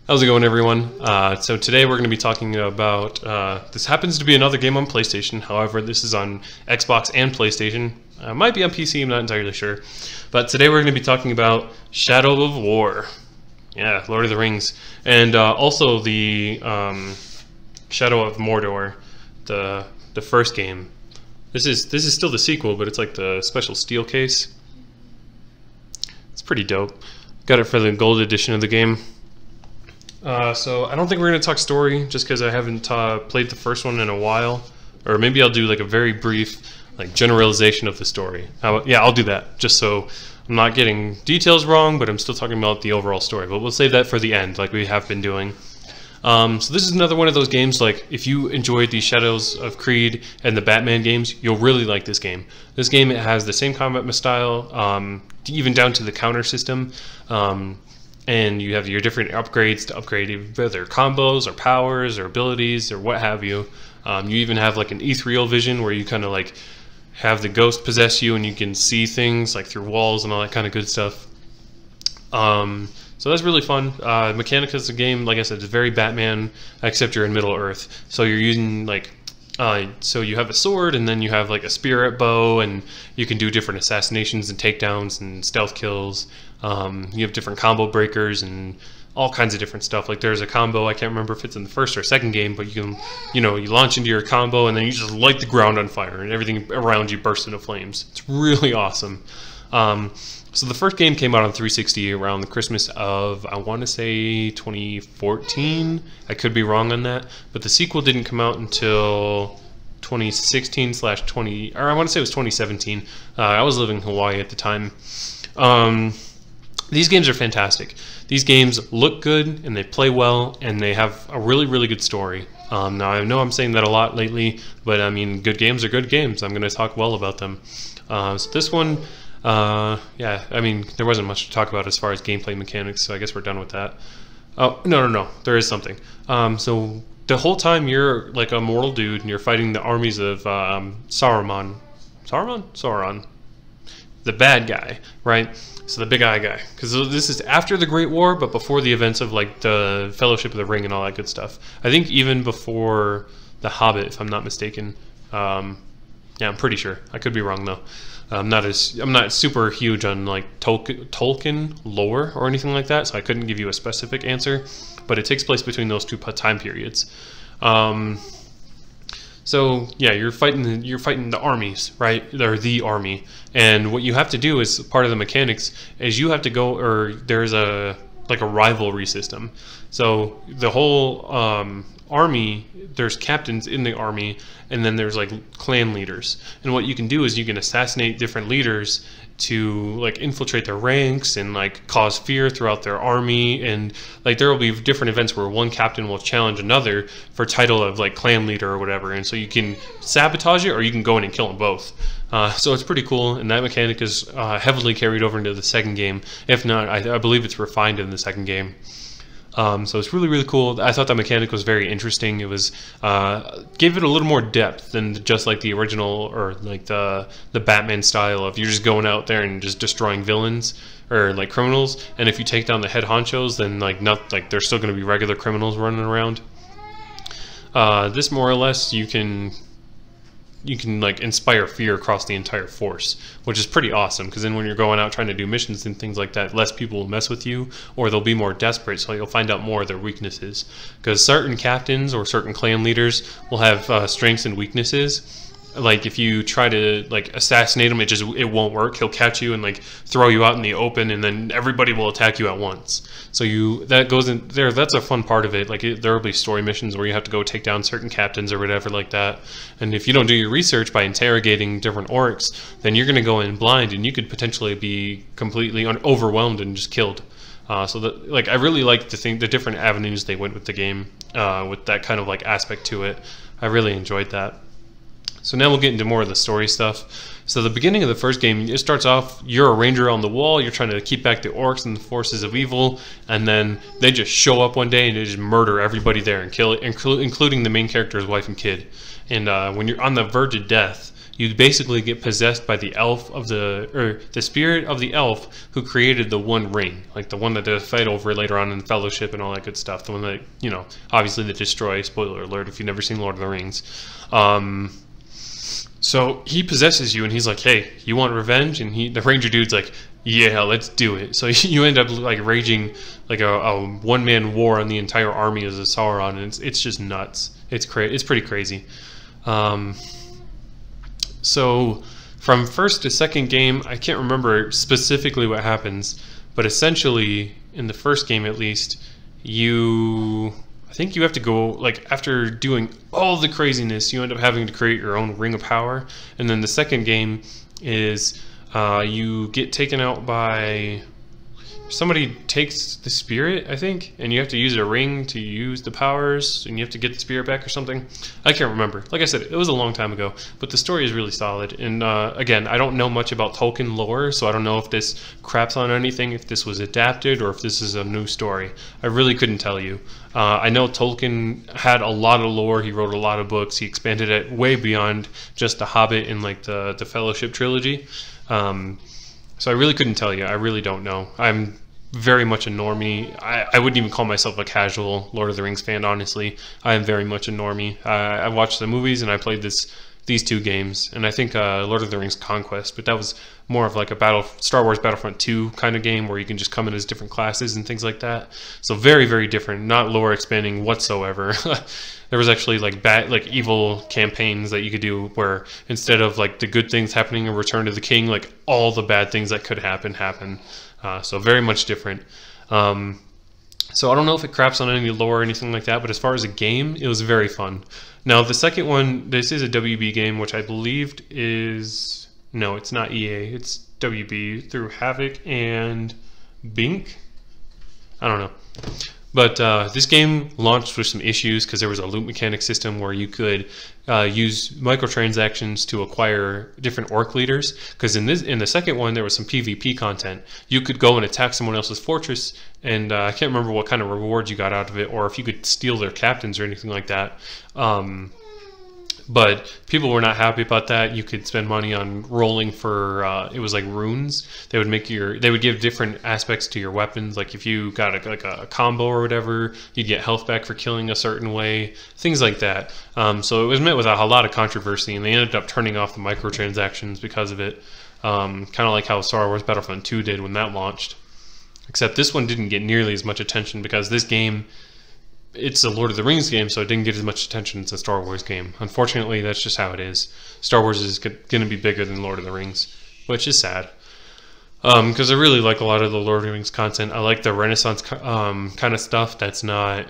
How's it going, everyone? So today we're going to be talking about, this happens to be another game on PlayStation. However, this is on Xbox and PlayStation. Might be on PC, I'm not entirely sure. But today we're going to be talking about Shadow of War. Yeah, Lord of the Rings. And also the Shadow of Mordor, the first game. This is still the sequel, but it's like the special steel case. It's pretty dope. Got it for the gold edition of the game. So I don't think we're going to talk story just because I haven't played the first one in a while. Or maybe I'll do like a very brief like generalization of the story. Yeah, I'll do that just so I'm not getting details wrong, but I'm still talking about the overall story. But we'll save that for the end like we have been doing. So this is another one of those games, like if you enjoyed the Shadows of Creed and the Batman games, you'll really like this game. This game, it has the same combat style, even down to the counter system. And you have your different upgrades to upgrade either combos or powers or abilities or what have you. You even have like an ethereal vision where you kind of like have the ghost possess you and you can see things like through walls and all that kind of good stuff. So that's really fun. Mechanics of the game, like I said, is very Batman, except you're in Middle Earth. So you're using like, so you have a sword and then you have like a spirit bow and you can do different assassinations and takedowns and stealth kills. You have different combo breakers and all kinds of different stuff. Like there's a combo, I can't remember if it's in the first or second game, but you can, you launch into your combo and then you just light the ground on fire and everything around you bursts into flames. It's really awesome. So the first game came out on 360 around the Christmas of, I want to say 2014. I could be wrong on that, but the sequel didn't come out until 2016/20, or I want to say it was 2017. I was living in Hawaii at the time. These games are fantastic. These games look good and they play well and they have a really, really good story. Now I know I'm saying that a lot lately, but I mean, good games are good games. I'm going to talk well about them. So this one, yeah, I mean, there wasn't much to talk about as far as gameplay mechanics, so I guess we're done with that. Oh, no, there is something. So the whole time you're like a mortal dude and you're fighting the armies of Sauron, the bad guy, right? So the big eye guy, because this is after the Great War, but before the events of like the Fellowship of the Ring and all that good stuff. I think even before the Hobbit, if I'm not mistaken. Yeah, I'm pretty sure. I could be wrong though. I'm not super huge on like Tolkien lore or anything like that, so I couldn't give you a specific answer. But it takes place between those two time periods. So yeah, you're fighting the armies, right? They're the army, and what you have to do is part of the mechanics is you have to go, or there's a rivalry system. So the whole army, there's captains in the army, and then there's like clan leaders. And what you can do is you can assassinate different leaders to like infiltrate their ranks and like cause fear throughout their army, and like there will be different events where one captain will challenge another for title of like clan leader or whatever, and so you can sabotage it or you can go in and kill them both. So it's pretty cool, and that mechanic is heavily carried over into the second game. If not, I believe it's refined in the second game. So it's really, really cool. I thought that mechanic was very interesting. It was gave it a little more depth than just like the original or like the Batman style of you're just going out there and just destroying villains or like criminals. And if you take down the head honchos, then like there's still going to be regular criminals running around. This more or less you can like inspire fear across the entire force, which is pretty awesome, because then when you're going out trying to do missions and things like that, less people will mess with you, or they'll be more desperate, so you'll find out more of their weaknesses, because certain captains or certain clan leaders will have strengths and weaknesses. Like if you try to like assassinate him, it won't work. He'll catch you and like throw you out in the open, and then everybody will attack you at once. So that goes in there. That's a fun part of it. Like there will be story missions where you have to go take down certain captains or whatever like that. And if you don't do your research by interrogating different orcs, then you're going to go in blind, and you could potentially be completely overwhelmed and just killed. So like I really like the different avenues they went with the game, with that kind of like aspect to it. I really enjoyed that. So now we'll get into more of the story stuff. So the beginning of the first game, it starts off, you're a ranger on the wall, you're trying to keep back the orcs and the forces of evil, and then they just show up one day and they just murder everybody there and kill it, including the main character's wife and kid. And when you're on the verge of death, you basically get possessed by the elf of the spirit of the elf who created the One Ring, like the one that they fight over later on in Fellowship and all that good stuff. The one that, you know, obviously they destroy. Spoiler alert if you've never seen Lord of the Rings. So he possesses you, and he's like, "Hey, you want revenge?" And the ranger dude's like, "Yeah, let's do it." So you end up like raging like a one-man war on the entire army as a Sauron, and it's just nuts. It's pretty crazy. So from first to second game, I can't remember specifically what happens, but essentially in the first game at least, I think you have to go, like, after doing all the craziness, you end up having to create your own ring of power. And then the second game is you get taken out by somebody takes the spirit, I think, and you have to use a ring to use the powers, and you have to get the spirit back or something. I can't remember. Like I said, it was a long time ago, but the story is really solid. And again, I don't know much about Tolkien lore, so I don't know if this craps on anything, if this was adapted, or if this is a new story. I really couldn't tell you. I know Tolkien had a lot of lore. He wrote a lot of books. He expanded it way beyond just The Hobbit and like the Fellowship trilogy. So I really couldn't tell you. I really don't know. I'm very much a normie. I wouldn't even call myself a casual Lord of the Rings fan, honestly. I am very much a normie. I watched the movies and I played these two games, and I think Lord of the Rings Conquest, but that was more of like a Star Wars Battlefront 2 kind of game where you can just come in as different classes and things like that. So very, very different, not lore expanding whatsoever. There was actually like evil campaigns that you could do where instead of like the good things happening in Return of the King, like all the bad things that could happen. So very much different. So I don't know if it craps on any lore or anything like that, but as far as a game, it was very fun. Now the second one, this is a WB game, which I believed is, no, it's not EA, it's WB through Havoc and Bink. I don't know. But this game launched with some issues because there was a loot mechanic system where you could use microtransactions to acquire different orc leaders. Because in the second one, there was some PvP content. You could go and attack someone else's fortress, and I can't remember what kind of rewards you got out of it, or if you could steal their captains or anything like that. But people were not happy about that. You could spend money on rolling for it was like runes. They would give different aspects to your weapons. Like if you got a combo or whatever, you'd get health back for killing a certain way, things like that. So it was met with a lot of controversy, and they ended up turning off the microtransactions because of it. Kind of like how Star Wars Battlefront 2 did when that launched. Except this one didn't get nearly as much attention because this game, it's a Lord of the Rings game, so it didn't get as much attention as a Star Wars game. Unfortunately, that's just how it is. Star Wars is going to be bigger than Lord of the Rings, which is sad. Because I really like a lot of the Lord of the Rings content. I like the Renaissance kind of stuff. That's not.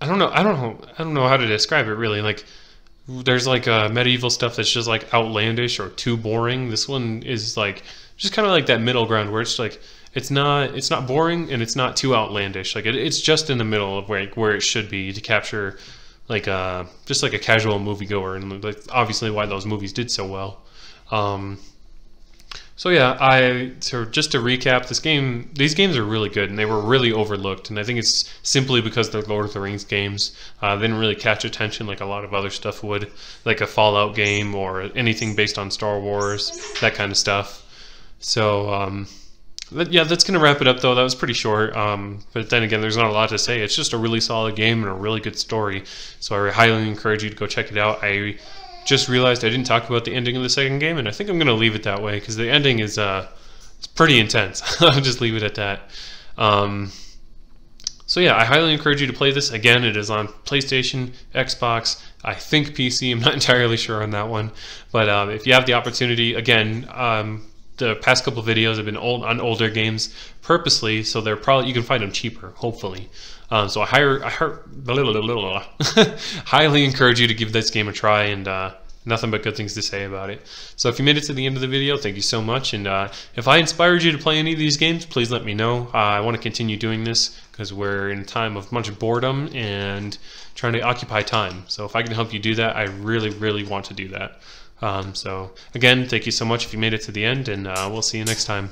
I don't know how to describe it really. Like, there's like medieval stuff that's just like outlandish or too boring. This one is like just kind of like that middle ground where it's like. It's not boring and it's not too outlandish. Like it's just in the middle of where it should be to capture like just like a casual moviegoer, and like obviously why those movies did so well. So yeah, so just to recap, these games are really good and they were really overlooked, and I think it's simply because they're Lord of the Rings games. They didn't really catch attention like a lot of other stuff would, like a Fallout game or anything based on Star Wars, that kind of stuff. So yeah, that's going to wrap it up, though. That was pretty short, but then again, there's not a lot to say. It's just a really solid game and a really good story, so I highly encourage you to go check it out. I just realized I didn't talk about the ending of the second game, and I think I'm going to leave it that way, because the ending is it's pretty intense. I'll just leave it at that. So yeah, I highly encourage you to play this. Again, it is on PlayStation, Xbox, I think PC. I'm not entirely sure on that one, but if you have the opportunity, again, the past couple videos have been on older games purposely, so they're probably, you can find them cheaper, hopefully. So I highly encourage you to give this game a try, and nothing but good things to say about it. So if you made it to the end of the video, thank you so much. And if I inspired you to play any of these games, please let me know. I want to continue doing this because we're in a time of much boredom and trying to occupy time. So if I can help you do that, I really, really want to do that. So again, thank you so much if you made it to the end, and we'll see you next time.